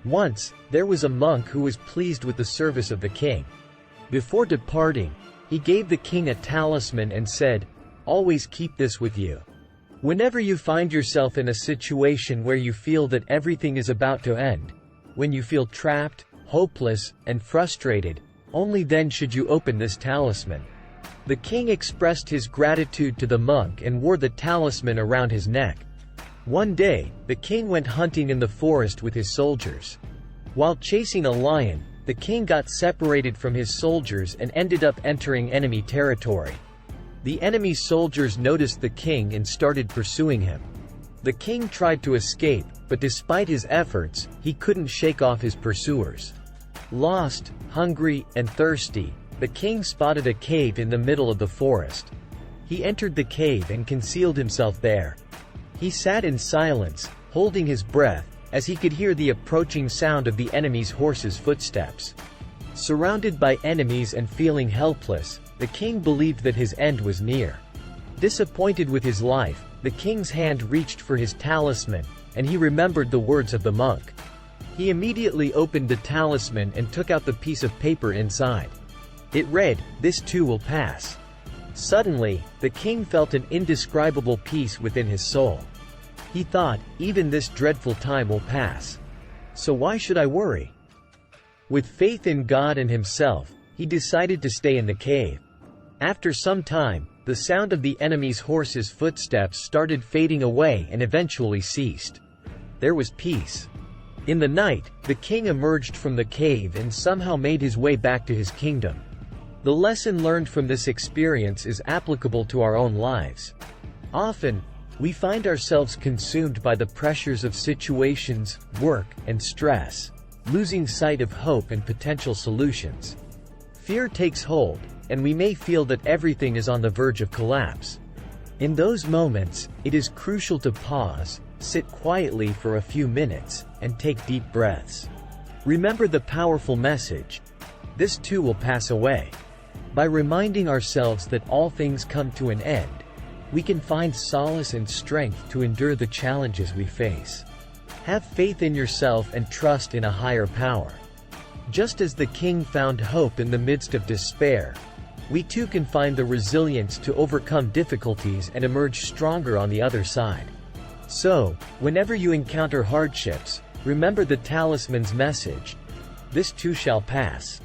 Once, there was a monk who was pleased with the service of the king. Before departing, he gave the king a talisman and said, "Always keep this with you. Whenever you find yourself in a situation where you feel that everything is about to end, when you feel trapped, hopeless, and frustrated, only then should you open this talisman." The king expressed his gratitude to the monk and wore the talisman around his neck. One day, the king went hunting in the forest with his soldiers. While chasing a lion, the king got separated from his soldiers and ended up entering enemy territory. The enemy soldiers noticed the king and started pursuing him. The king tried to escape, but despite his efforts, he couldn't shake off his pursuers. Lost, hungry, and thirsty, the king spotted a cave in the middle of the forest. He entered the cave and concealed himself there. He sat in silence, holding his breath, as he could hear the approaching sound of the enemy's horse's footsteps. Surrounded by enemies and feeling helpless, the king believed that his end was near. Disappointed with his life, the king's hand reached for his talisman, and he remembered the words of the monk. He immediately opened the talisman and took out the piece of paper inside. It read, "This too will pass." Suddenly, the king felt an indescribable peace within his soul. He thought, even this dreadful time will pass. So why should I worry? With faith in God and himself, he decided to stay in the cave. After some time, the sound of the enemy's horse's footsteps started fading away and eventually ceased. There was peace. In the night, the king emerged from the cave and somehow made his way back to his kingdom. The lesson learned from this experience is applicable to our own lives. Often, we find ourselves consumed by the pressures of situations, work, and stress, losing sight of hope and potential solutions. Fear takes hold, and we may feel that everything is on the verge of collapse. In those moments, it is crucial to pause, sit quietly for a few minutes, and take deep breaths. Remember the powerful message, "This too will pass away." By reminding ourselves that all things come to an end, we can find solace and strength to endure the challenges we face. Have faith in yourself and trust in a higher power. Just as the king found hope in the midst of despair, we too can find the resilience to overcome difficulties and emerge stronger on the other side. So, whenever you encounter hardships, remember the talisman's message, "This too shall pass."